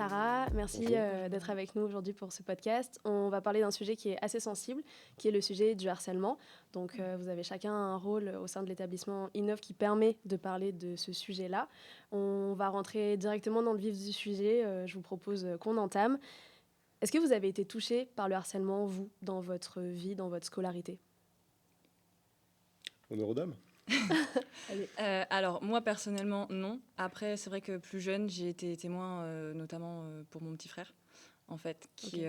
Clara, merci Bonjour. d'être avec nous aujourd'hui pour ce podcast. On va parler d'un sujet qui est assez sensible, qui est le sujet du harcèlement. Donc vous avez chacun un rôle au sein de l'établissement Innov qui permet de parler de ce sujet-là. On va rentrer directement dans le vif du sujet. Je vous propose qu'on entame. Est-ce que vous avez été touché par le harcèlement, vous, dans votre vie, dans votre scolarité? Honneur aux dames. Allez. Alors, moi, personnellement, non. Après, c'est vrai que plus jeune, j'ai été témoin, notamment pour mon petit frère, en fait, qui,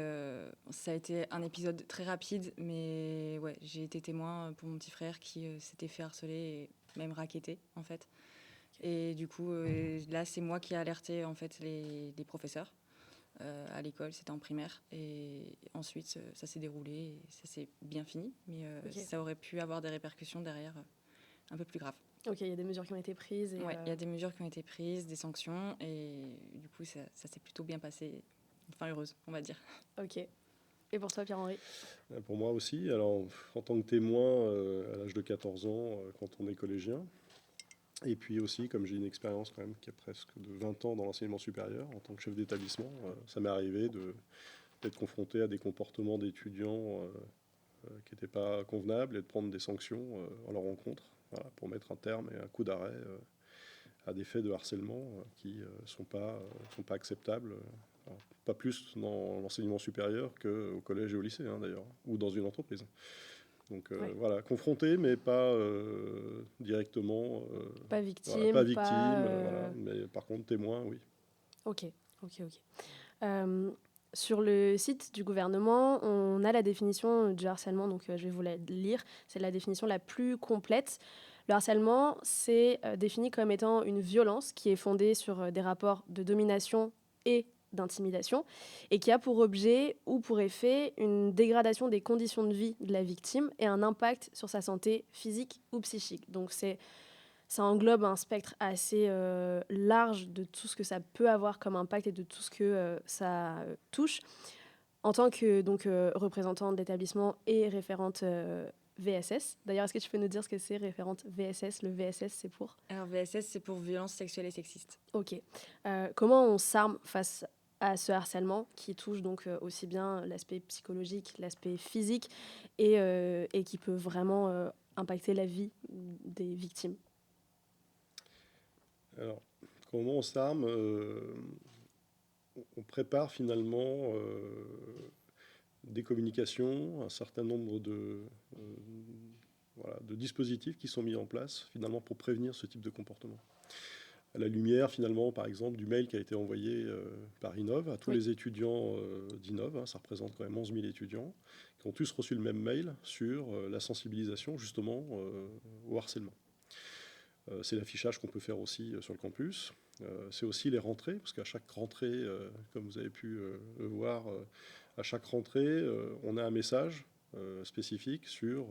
ça a été un épisode très rapide, mais ouais, j'ai été témoin pour mon petit frère qui s'était fait harceler et même raqueter, en fait. Et du coup, là, c'est moi qui ai alerté, en fait, les professeurs à l'école, c'était en primaire. Et ensuite, ça s'est déroulé et ça s'est bien fini, mais ça aurait pu avoir des répercussions derrière un peu plus graves. Ok, il y a des mesures qui ont été prises. Oui, il y a des mesures qui ont été prises, des sanctions, et du coup, ça s'est plutôt bien passé. Enfin, heureuse, on va dire. Ok. Et pour toi, Pierre-Henri? Pour moi aussi. Alors, en tant que témoin, à l'âge de 14 ans, quand on est collégien, et puis aussi, comme j'ai une expérience quand même qui a presque de 20 ans dans l'enseignement supérieur, en tant que chef d'établissement, ça m'est arrivé d'être confronté à des comportements d'étudiants qui n'étaient pas convenables et de prendre des sanctions à leur encontre, voilà, pour mettre un terme et un coup d'arrêt à des faits de harcèlement qui ne sont pas acceptables. Alors, pas plus dans l'enseignement supérieur qu'au collège et au lycée, d'ailleurs, ou dans une entreprise. Donc voilà, confronté, mais pas directement. Pas victime. Voilà, pas victime, pas, voilà, mais par contre témoin, oui. Ok. Sur le site du gouvernement, on a la définition du harcèlement, donc je vais vous la lire. C'est la définition la plus complète. Le harcèlement, c'est défini comme étant une violence qui est fondée sur des rapports de domination et d'intimidation et qui a pour objet ou pour effet une dégradation des conditions de vie de la victime et un impact sur sa santé physique ou psychique. Donc ça englobe un spectre assez large de tout ce que ça peut avoir comme impact et de tout ce que ça touche. En tant que représentante de l'établissement et référente VSS, d'ailleurs, est-ce que tu peux nous dire ce que c'est, référente VSS? Le VSS, c'est pour? Alors, VSS, c'est pour violence sexuelle et sexiste. Ok. Comment on s'arme face à ce harcèlement qui touche donc aussi bien l'aspect psychologique, l'aspect physique et qui peut vraiment impacter la vie des victimes? Alors, comment on s'arme on prépare finalement des communications, un certain nombre de dispositifs qui sont mis en place finalement pour prévenir ce type de comportement. À la lumière finalement par exemple du mail qui a été envoyé par Innov à tous les étudiants d'Innov, ça représente quand même 11 000 étudiants, qui ont tous reçu le même mail sur la sensibilisation justement au harcèlement. C'est l'affichage qu'on peut faire aussi sur le campus. C'est aussi les rentrées, parce qu'à chaque rentrée, comme vous avez pu le voir, à chaque rentrée, on a un message spécifique sur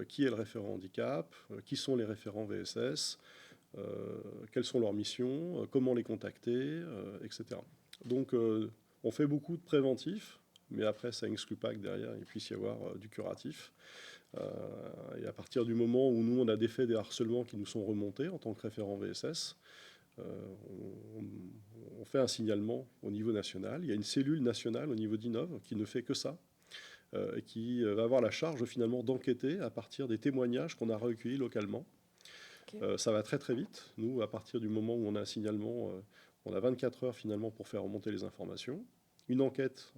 qui est le référent handicap, qui sont les référents VSS, quelles sont leurs missions, comment les contacter, etc. Donc on fait beaucoup de préventifs, mais après ça n'exclut pas que derrière il puisse y avoir du curatif. Et à partir du moment où nous on a des faits de harcèlement qui nous sont remontés en tant que référent VSS, on fait un signalement au niveau national. Il y a une cellule nationale au niveau d'Innov qui ne fait que ça, et qui va avoir la charge finalement d'enquêter à partir des témoignages qu'on a recueillis localement. Ça va très très vite. Nous, à partir du moment où on a un signalement, on a 24 heures finalement pour faire remonter les informations. Une enquête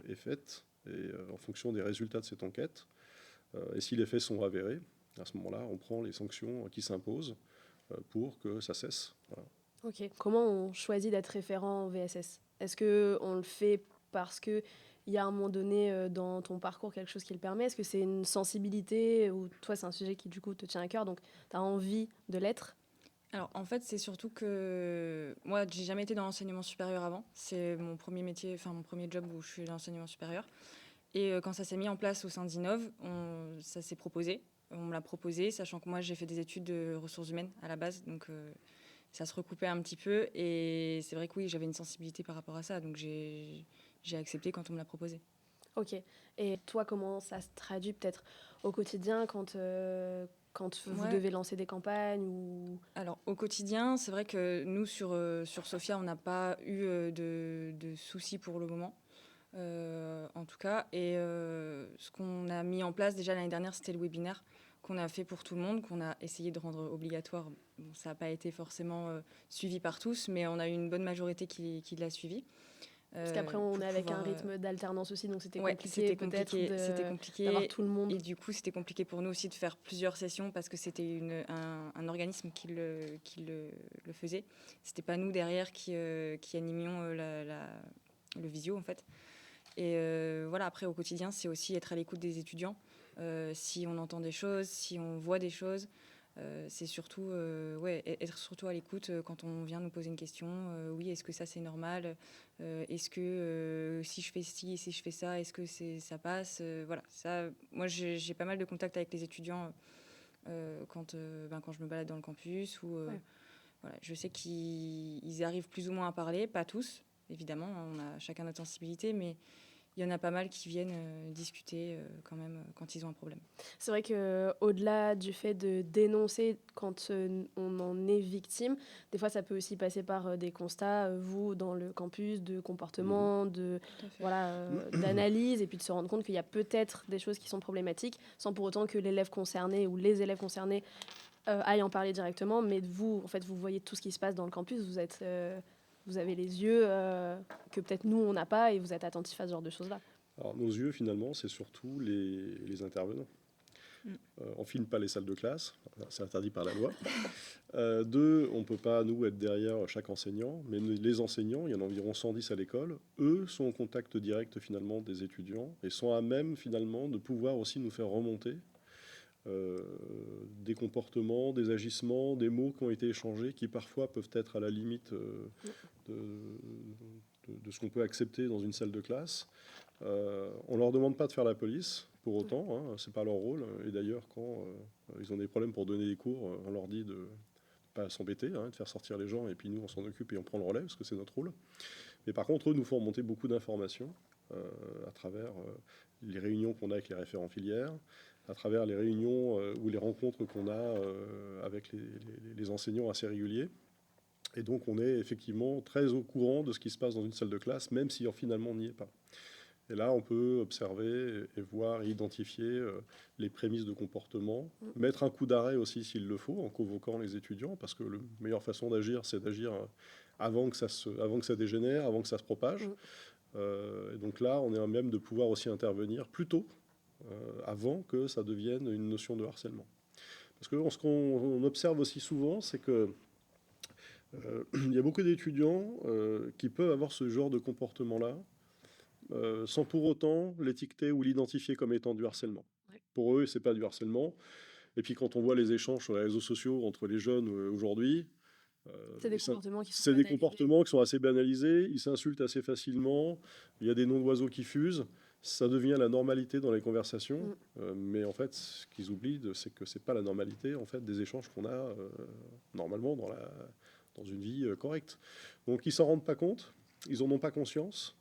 est faite, et en fonction des résultats de cette enquête, et si les faits sont avérés, à ce moment-là, on prend les sanctions qui s'imposent pour que ça cesse. Voilà. Ok. Comment on choisit d'être référent VSS? Est-ce qu'on le fait parce qu'il y a un moment donné dans ton parcours quelque chose qui le permet? Est-ce que c'est une sensibilité ou toi c'est un sujet qui du coup te tient à cœur, donc tu as envie de l'être? Alors, en fait, c'est surtout que moi, j'ai jamais été dans l'enseignement supérieur avant. C'est mon premier métier, enfin mon premier job où je suis dans l'enseignement supérieur. Et quand ça s'est mis en place au sein d'Innov, ça s'est proposé. On me l'a proposé, sachant que moi, j'ai fait des études de ressources humaines à la base. Donc, ça se recoupait un petit peu. Et c'est vrai que oui, j'avais une sensibilité par rapport à ça. Donc, j'ai accepté quand on me l'a proposé. Ok. Et toi, comment ça se traduit peut-être au quotidien quand quand vous Ouais. devez lancer des campagnes ou... Alors, au quotidien, c'est vrai que nous, sur Sophia, on n'a pas eu de soucis pour le moment, en tout cas. Et ce qu'on a mis en place déjà l'année dernière, c'était le webinaire qu'on a fait pour tout le monde, qu'on a essayé de rendre obligatoire. Bon, ça n'a pas été forcément suivi par tous, mais on a eu une bonne majorité qui l'a suivi. Parce qu'après, on Pour est avec un pouvoir. rythme d'alternance aussi, donc c'était Ouais, compliqué peut-être c'était d'avoir compliqué. tout le Et monde. du coup, c'était compliqué pour nous aussi de faire plusieurs sessions parce que c'était un organisme qui le faisait. C'était pas nous derrière qui animions le visio en fait. Et voilà, après au quotidien, c'est aussi être à l'écoute des étudiants. Si on entend des choses, si on voit des choses, c'est surtout être surtout à l'écoute quand on vient nous poser une question. Oui, est-ce que ça c'est normal? Est-ce que si je fais ci, si je fais ça, est-ce que ça passe? Voilà, ça, moi j'ai pas mal de contacts avec les étudiants quand je me balade dans le campus ou Ouais. voilà, je sais qu'ils arrivent plus ou moins à parler, pas tous, évidemment, hein, on a chacun notre sensibilité, mais il y en a pas mal qui viennent discuter quand même quand ils ont un problème. C'est vrai qu'au-delà du fait de dénoncer quand on en est victime, des fois ça peut aussi passer par des constats, vous, dans le campus, de Mhm. comportement, Tout à fait. voilà, d'analyse, et puis de se rendre compte qu'il y a peut-être des choses qui sont problématiques, sans pour autant que l'élève concerné ou les élèves concernés aillent en parler directement. Mais vous, en fait, vous voyez tout ce qui se passe dans le campus, vous avez les yeux que peut-être nous, on n'a pas, et vous êtes attentifs à ce genre de choses-là. Alors, nos yeux, finalement, c'est surtout les intervenants. Mm. On ne filme pas les salles de classe, c'est interdit par la loi. Deux, on ne peut pas, nous, être derrière chaque enseignant, mais les enseignants, il y en a environ 110 à l'école, eux sont en contact direct, finalement, des étudiants et sont à même, finalement, de pouvoir aussi nous faire remonter euh, des comportements, des agissements, des mots qui ont été échangés, qui parfois peuvent être à la limite de, de ce qu'on peut accepter dans une salle de classe. On leur demande pas de faire la police, pour autant, hein, c'est pas leur rôle. Et d'ailleurs, quand ils ont des problèmes pour donner des cours, on leur dit de pas s'embêter, hein, de faire sortir les gens, et puis nous, on s'en occupe et on prend le relais, parce que c'est notre rôle. Mais par contre, eux nous font remonter beaucoup d'informations à travers les réunions qu'on a avec les référents filières, à travers les réunions ou les rencontres qu'on a avec les enseignants assez réguliers. Et donc, on est effectivement très au courant de ce qui se passe dans une salle de classe, même si finalement on n'y est pas. Et là, on peut observer et voir et identifier les prémices de comportement, mettre un coup d'arrêt aussi s'il le faut, en convoquant les étudiants, parce que la meilleure façon d'agir, c'est d'agir avant que ça dégénère, avant que ça se propage. Et donc là, on est à même de pouvoir aussi intervenir plus tôt, avant que ça devienne une notion de harcèlement. Parce que ce qu'on observe aussi souvent, c'est que il y a beaucoup d'étudiants qui peuvent avoir ce genre de comportement-là, sans pour autant l'étiqueter ou l'identifier comme étant du harcèlement. Ouais. Pour eux, c'est pas du harcèlement. Et puis quand on voit les échanges sur les réseaux sociaux entre les jeunes aujourd'hui, C'est des comportements qui sont c'est des banalisés. comportements qui sont assez banalisés, ils s'insultent assez facilement, il y a des noms d'oiseaux qui fusent, ça devient la normalité dans les conversations, mais en fait, ce qu'ils oublient, c'est que c'est pas la normalité en fait des échanges qu'on a normalement dans une vie correcte. Donc ils s'en rendent pas compte, ils en ont pas conscience,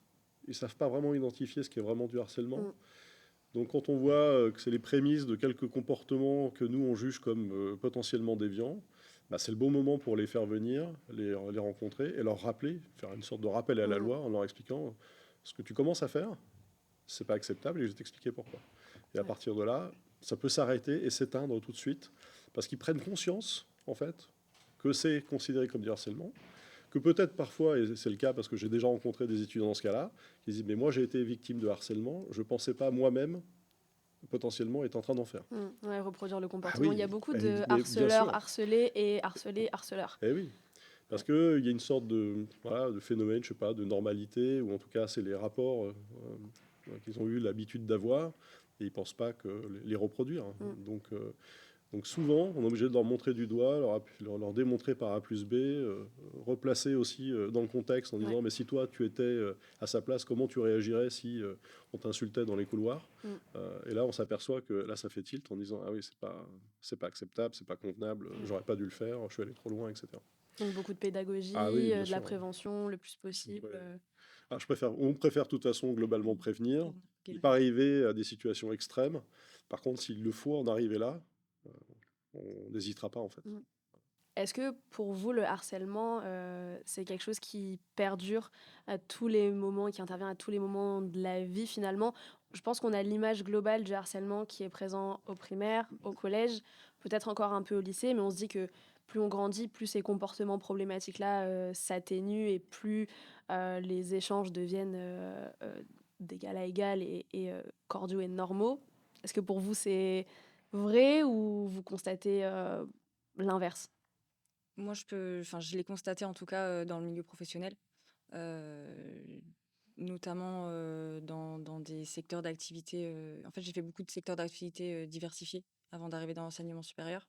ils savent pas vraiment identifier ce qui est vraiment du harcèlement. Donc quand on voit que c'est les prémices de quelques comportements que nous on juge comme potentiellement déviants, bah, c'est le bon moment pour les faire venir, les rencontrer et leur rappeler, faire une sorte de rappel à la loi en leur expliquant ce que tu commences à faire, c'est pas acceptable et je vais t'expliquer pourquoi. Et à partir de là, ça peut s'arrêter et s'éteindre tout de suite parce qu'ils prennent conscience en fait que c'est considéré comme du harcèlement, que peut-être parfois, et c'est le cas parce que j'ai déjà rencontré des étudiants dans ce cas-là, qui disent mais moi j'ai été victime de harcèlement, je ne pensais pas moi-même potentiellement être en train d'en faire. Ouais, reproduire le Ah comportement. Il y a oui, beaucoup de mais bien harceleurs sûr, harcelés et harcelés harceleurs. eh oui, parce qu'il y a une sorte de, voilà, de phénomène, je sais pas, de normalité, ou en tout cas c'est les rapports qu'ils ont eu l'habitude d'avoir, et ils ne pensent pas que les reproduire. Donc souvent, on est obligé de leur montrer du doigt, leur démontrer par A plus B, replacer aussi dans le contexte en disant mais si toi tu étais à sa place, comment tu réagirais si on t'insultait dans les couloirs. Et là on s'aperçoit que là ça fait tilt en disant ah oui c'est pas acceptable, c'est pas convenable, j'aurais pas dû le faire, je suis allé trop loin, etc. Donc beaucoup de pédagogie, Ah oui, bien de la sûr. prévention le plus possible. Ouais. Ah, on préfère de toute façon globalement prévenir, ne Prévenir. pas arriver à des situations extrêmes. Par contre, s'il le faut en arriver là, on n'hésitera pas en fait. Mmh. Est-ce que pour vous, le harcèlement, c'est quelque chose qui perdure à tous les moments, qui intervient à tous les moments de la vie finalement? Je pense qu'on a l'image globale du harcèlement qui est présent au primaire, au collège, peut-être encore un peu au lycée, mais on se dit que plus on grandit, plus ces comportements problématiques-là, s'atténuent et plus, les échanges deviennent, d'égal à égal et cordiaux et normaux. Est-ce que pour vous, c'est vrai ou vous constatez, l'inverse? Moi, je l'ai constaté en tout cas dans le milieu professionnel, euh, notamment dans des secteurs d'activité. En fait, j'ai fait beaucoup de secteurs d'activité diversifiés avant d'arriver dans l'enseignement supérieur.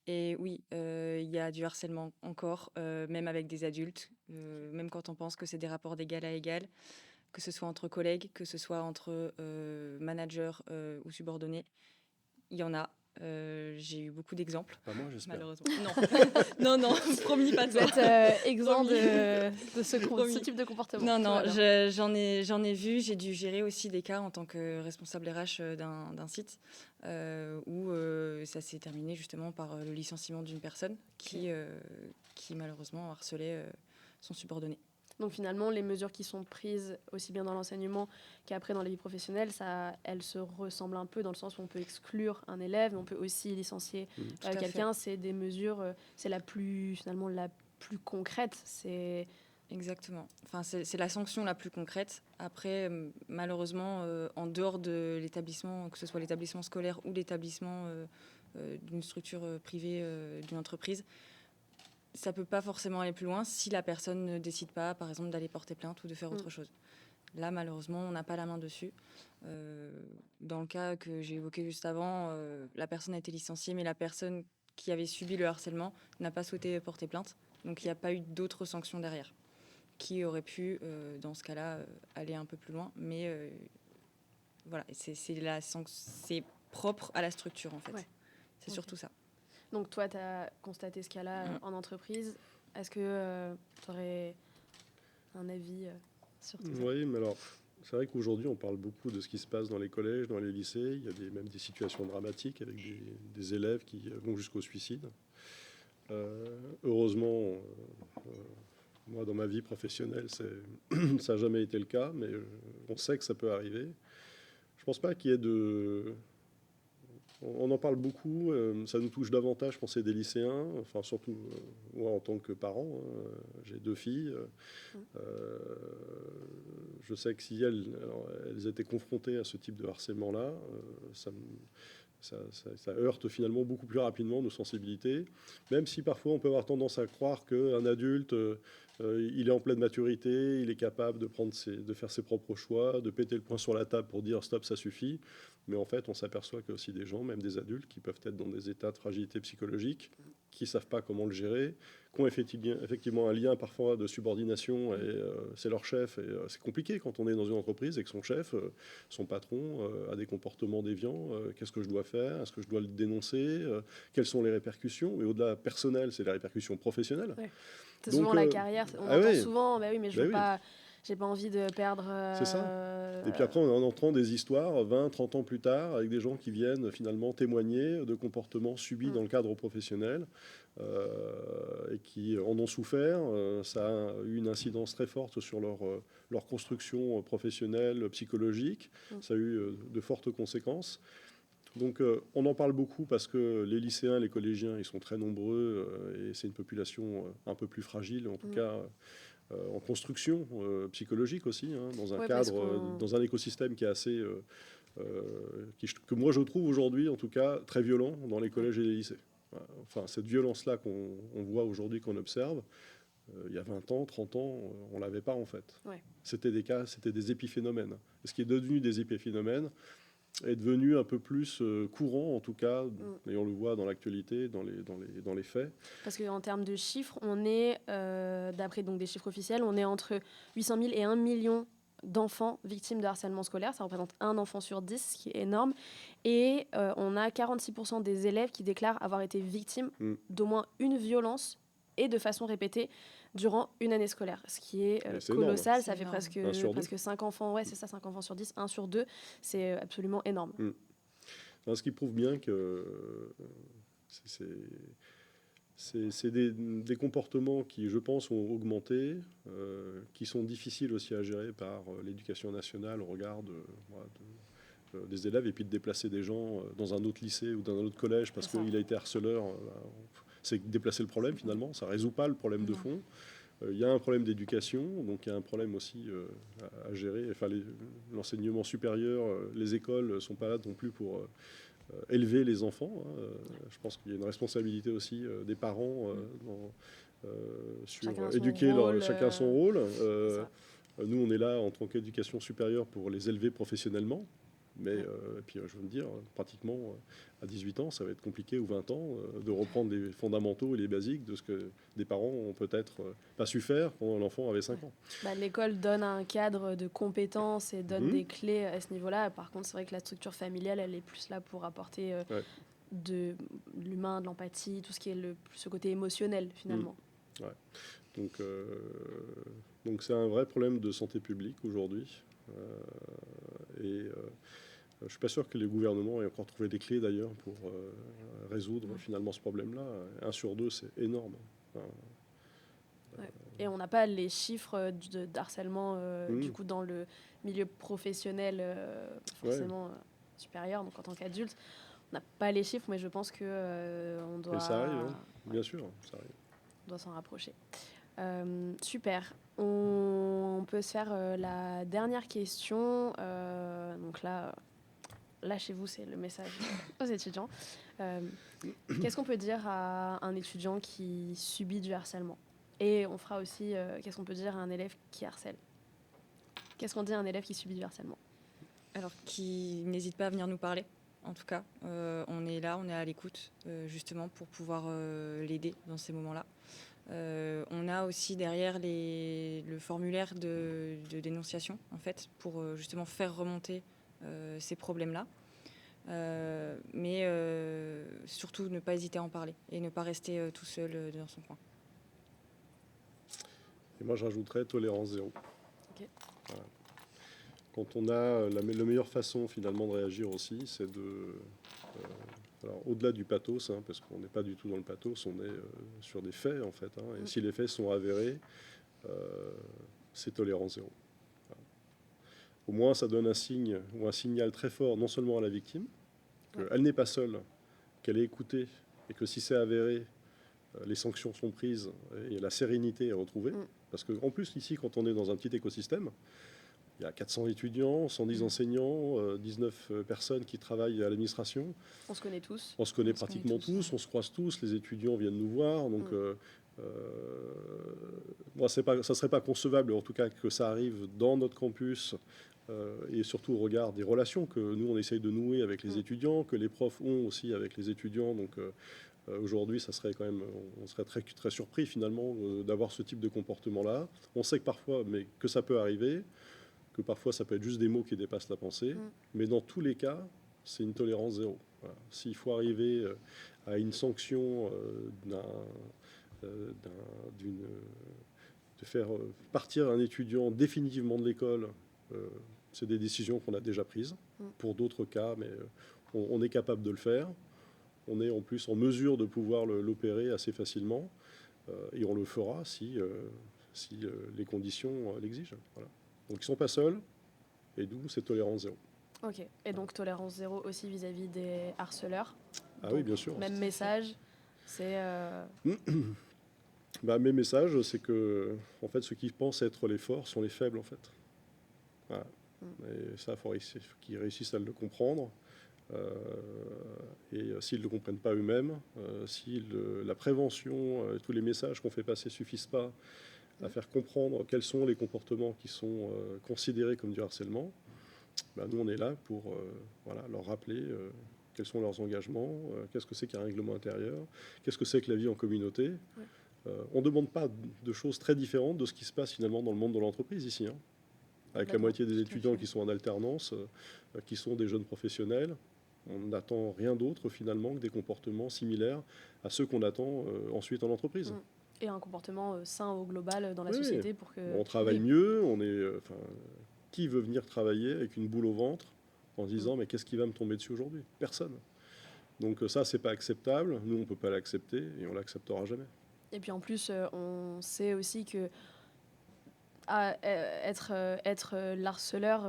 Et oui, il y a du harcèlement encore, même avec des adultes, même quand on pense que c'est des rapports d'égal à égal, que ce soit entre collègues, que ce soit entre managers ou subordonnés. Il y en a. J'ai eu beaucoup d'exemples, Pas moi, j'espère. malheureusement. Non, non, non, promis pas de Vous ça. êtes exempt Promis. de ce Promis. type de comportement. Non, Tout non, va bien. j'en ai vu. J'ai dû gérer aussi des cas en tant que responsable RH d'un site où ça s'est terminé justement par le licenciement d'une personne qui malheureusement harcelait son subordonné. Donc finalement, les mesures qui sont prises aussi bien dans l'enseignement qu'après dans la vie professionnelle, elles se ressemblent un peu dans le sens où on peut exclure un élève, mais on peut aussi licencier Mmh. Tout à fait. quelqu'un. C'est des mesures, c'est finalement la plus concrète. C'est Exactement. Enfin, c'est la sanction la plus concrète. Après, malheureusement, en dehors de l'établissement, que ce soit l'établissement scolaire ou l'établissement d'une structure privée, d'une entreprise, ça peut pas forcément aller plus loin si la personne ne décide pas, par exemple, d'aller porter plainte ou de faire autre chose. Là, malheureusement, on n'a pas la main dessus. Dans le cas que j'ai évoqué juste avant, la personne a été licenciée, mais la personne qui avait subi le harcèlement n'a pas souhaité porter plainte. Donc, il n'y a pas eu d'autres sanctions derrière qui aurait pu, dans ce cas-là, aller un peu plus loin. Mais voilà, c'est propre à la structure, en fait. Ouais. C'est Ok. surtout ça. Donc toi, tu as constaté ce cas-là en entreprise. Est-ce que tu aurais un avis sur tout ça? Oui, mais alors, c'est vrai qu'aujourd'hui, on parle beaucoup de ce qui se passe dans les collèges, dans les lycées. Il y a même des situations dramatiques avec des élèves qui vont jusqu'au suicide. Heureusement, moi, dans ma vie professionnelle, ça n'a jamais été le cas, mais on sait que ça peut arriver. Je pense pas qu'il y ait de... On en parle beaucoup, ça nous touche davantage, je pensais, des lycéens, enfin surtout moi en tant que parent, hein, j'ai 2 filles. Je sais que si elles étaient confrontées à ce type de harcèlement-là, ça heurte finalement beaucoup plus rapidement nos sensibilités, même si parfois on peut avoir tendance à croire qu'un adulte, il est en pleine maturité, il est capable de faire ses propres choix, de péter le poing sur la table pour dire stop, ça suffit. Mais en fait, on s'aperçoit qu'il y a aussi des gens, même des adultes, qui peuvent être dans des états de fragilité psychologique, qui ne savent pas comment le gérer, qui ont effectivement un lien parfois de subordination, et c'est leur chef. Et c'est compliqué quand on est dans une entreprise et que son chef, son patron, a des comportements déviants. Qu'est-ce que je dois faire? Est-ce que je dois le dénoncer? Quelles sont les répercussions? Et au-delà personnel, c'est les répercussions professionnelles. Ouais. C'est Donc, souvent la carrière. On ah entend oui, souvent, bah oui, mais je bah veux oui. pas, j'ai pas envie de perdre. C'est ça. Et puis après, on en entend des histoires 20, 30 ans plus tard, avec des gens qui viennent finalement témoigner de comportements subis dans le cadre professionnel et qui en ont souffert. Ça a eu une incidence très forte sur leur construction professionnelle, psychologique. Ça a eu de fortes conséquences. Donc on en parle beaucoup parce que les lycéens, les collégiens, ils sont très nombreux et c'est une population un peu plus fragile, en tout cas en construction psychologique aussi, hein, dans un cadre, dans un écosystème qui est assez, que moi je trouve aujourd'hui en tout cas très violent dans les collèges et les lycées. Enfin, cette violence-là qu'on voit aujourd'hui, qu'on observe, il y a 20 ans, 30 ans, on ne l'avait pas en fait. Ouais. C'était des épiphénomènes. Et ce qui est devenu des épiphénomènes est devenu un peu plus courant, en tout cas, et on le voit dans l'actualité, dans les faits. Parce qu'en termes de chiffres, on est, d'après donc, des chiffres officiels, on est entre 800 000 et 1 million d'enfants victimes de harcèlement scolaire. Ça représente un enfant sur 10, ce qui est énorme. Et on a 46% des élèves qui déclarent avoir été victimes d'au moins une violence et de façon répétée durant une année scolaire, ce qui est colossal. Ça fait presque 5 enfants, ouais, c'est ça, 5 enfants sur 10, 1 sur 2, c'est absolument énorme. Ce qui prouve bien que C'est des comportements qui, je pense, ont augmenté, qui sont difficiles aussi à gérer par l'éducation nationale au regard des élèves, et puis de déplacer des gens dans un autre lycée ou dans un autre collège parce qu'il a été harceleur. C'est déplacer le problème finalement, ça ne résout pas le problème de fond. Il y a un problème d'éducation, donc il y a un problème aussi à gérer. Enfin, l'enseignement supérieur, les écoles ne sont pas là non plus pour élever les enfants. Je pense qu'il y a une responsabilité aussi des parents sur éduquer chacun son rôle. Nous, on est là en tant qu'éducation supérieure pour les élever professionnellement. Mais puis, je veux me dire, pratiquement à 18 ans, ça va être compliqué, ou 20 ans, de reprendre les fondamentaux et les basiques de ce que des parents ont peut-être pas su faire quand l'enfant avait 5 ans. L'école donne un cadre de compétences et donne des clés à ce niveau-là. Par contre, c'est vrai que la structure familiale, elle est plus là pour apporter de l'humain, de l'empathie, tout ce qui est ce côté émotionnel, finalement. Donc c'est un vrai problème de santé publique aujourd'hui. Je ne suis pas sûr que les gouvernements aient encore trouvé des clés d'ailleurs pour résoudre finalement ce problème-là. 1 sur 2, c'est énorme. Et on n'a pas les chiffres d'harcèlement du coup dans le milieu professionnel forcément supérieur, donc en tant qu'adulte. On n'a pas les chiffres, mais je pense qu'on doit... Et ça arrive, bien sûr, ça arrive. On doit s'en rapprocher. Super. On peut se faire la dernière question. Donc là, chez vous, c'est le message aux étudiants. Qu'est-ce qu'on peut dire à un étudiant qui subit du harcèlement ? Et on fera aussi, qu'est-ce qu'on peut dire à un élève qui harcèle ? Qu'est-ce qu'on dit à un élève qui subit du harcèlement ? Alors, qui n'hésite pas à venir nous parler, en tout cas. On est là, on est à l'écoute, justement, pour pouvoir l'aider dans ces moments-là. On a aussi derrière le formulaire de dénonciation, en fait, pour justement faire remonter ces problèmes-là. Mais surtout, ne pas hésiter à en parler et ne pas rester tout seul dans son coin. Et moi, je rajouterais tolérance zéro. Okay. Voilà. Quand on a la meilleure façon finalement de réagir aussi, c'est alors, au-delà du pathos, parce qu'on n'est pas du tout dans le pathos, on est sur des faits en fait. Et si les faits sont avérés, c'est tolérance zéro. Voilà. Au moins, ça donne un signe ou un signal très fort, non seulement à la victime, qu'elle n'est pas seule, qu'elle est écoutée, et que si c'est avéré, les sanctions sont prises et la sérénité est retrouvée. Parce qu'en plus, ici, quand on est dans un petit écosystème, il y a 400 étudiants, 110 enseignants, 19 personnes qui travaillent à l'administration. On se connaît tous. On se connaît pratiquement tous, on se croise tous, les étudiants viennent nous voir. Donc, moi, ça ne serait pas concevable, en tout cas, que ça arrive dans notre campus, et surtout au regard des relations que nous, on essaye de nouer avec les étudiants, que les profs ont aussi avec les étudiants. Donc, aujourd'hui, ça serait quand même, on serait très, très surpris finalement d'avoir ce type de comportement-là. On sait que parfois, mais que ça peut arriver, que parfois ça peut être juste des mots qui dépassent la pensée, mais dans tous les cas, c'est une tolérance zéro. Voilà. S'il faut arriver à une sanction de faire partir un étudiant définitivement de l'école, c'est des décisions qu'on a déjà prises. Pour d'autres cas, mais on est capable de le faire. On est en plus en mesure de pouvoir l'opérer assez facilement, et on le fera si les conditions l'exigent. Voilà. Donc ils ne sont pas seuls, et d'où c'est tolérance zéro. Ok, et donc tolérance zéro aussi vis-à-vis des harceleurs. Ah donc, oui, bien sûr. Même message, c'est... mes messages, c'est que en fait, ceux qui pensent être les forts sont les faibles, en fait. Voilà. Et ça, il faut qu'ils réussissent à le comprendre. Et s'ils ne le comprennent pas eux-mêmes, si la prévention, tous les messages qu'on fait passer ne suffisent pas à faire comprendre quels sont les comportements qui sont considérés comme du harcèlement, nous on est là pour leur rappeler quels sont leurs engagements, qu'est-ce que c'est qu'un règlement intérieur, qu'est-ce que c'est que la vie en communauté. On ne demande pas de choses très différentes de ce qui se passe finalement dans le monde de l'entreprise ici, avec la moitié des étudiants qui sont en alternance, qui sont des jeunes professionnels. On n'attend rien d'autre finalement que des comportements similaires à ceux qu'on attend ensuite en entreprise. Et un comportement sain au global dans la société pour que... On travaille mieux, qui veut venir travailler avec une boule au ventre en disant mais qu'est-ce qui va me tomber dessus aujourd'hui ? Personne. Donc ça, c'est pas acceptable. Nous, on peut pas l'accepter et on l'acceptera jamais. Et puis en plus, on sait aussi que être l'harceleur,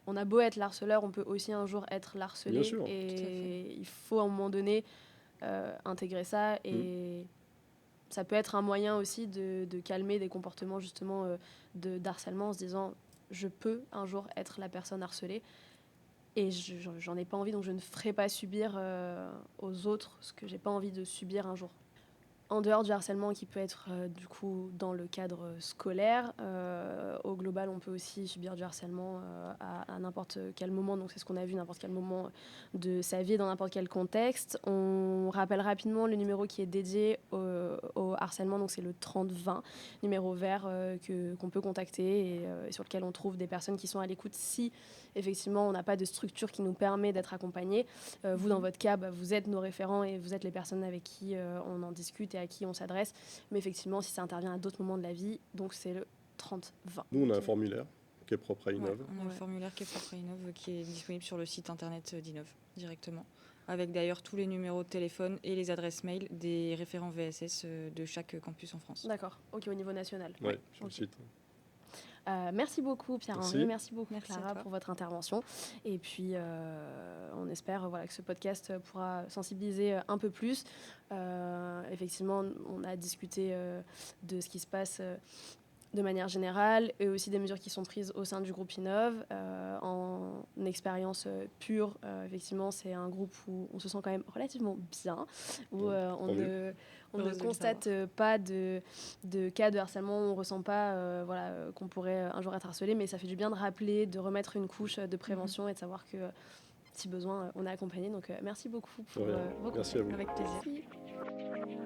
on a beau être l'harceleur, on peut aussi un jour être Bien l'harcelé. sûr. Tout à fait. Et il faut à un moment donné intégrer ça. Et ça peut être un moyen aussi de calmer des comportements justement d'harcèlement en se disant je peux un jour être la personne harcelée. Et j'en ai pas envie, donc je ne ferai pas subir aux autres ce que j'ai pas envie de subir un jour. En dehors du harcèlement qui peut être du coup dans le cadre scolaire, au global on peut aussi subir du harcèlement à n'importe quel moment, donc c'est ce qu'on a vu, n'importe quel moment de sa vie, dans n'importe quel contexte. On rappelle rapidement le numéro qui est dédié au harcèlement, donc c'est le 3020, numéro vert qu'on peut contacter et sur lequel on trouve des personnes qui sont à l'écoute si effectivement on n'a pas de structure qui nous permet d'être accompagnés. Vous dans votre cas, vous êtes nos référents et vous êtes les personnes avec qui on en discute et à qui on s'adresse. Mais effectivement, si ça intervient à d'autres moments de la vie, donc c'est le 30-20. Nous, on a un formulaire qui est propre à Ouais, Innov. on a un formulaire qui est propre à Innov, qui est disponible sur le site internet d'Innov directement, avec d'ailleurs tous les numéros de téléphone et les adresses mail des référents VSS de chaque campus en France. D'accord, ok, au niveau national. Ouais, sur le Ok. site. Merci beaucoup Pierre-Henri, merci beaucoup Merci à Clara toi. pour votre intervention. Et puis on espère que ce podcast pourra sensibiliser un peu plus. Effectivement, on a discuté de ce qui se passe de manière générale et aussi des mesures qui sont prises au sein du groupe Innov. En expérience pure, effectivement, c'est un groupe où on se sent quand même relativement bien, où on ne constate pas de cas de harcèlement, on ne ressent pas qu'on pourrait un jour être harcelé, mais ça fait du bien de rappeler, de remettre une couche de prévention et de savoir que si besoin, on est accompagné. Donc merci beaucoup pour vos Merci à conseils. vous. Avec plaisir. Merci.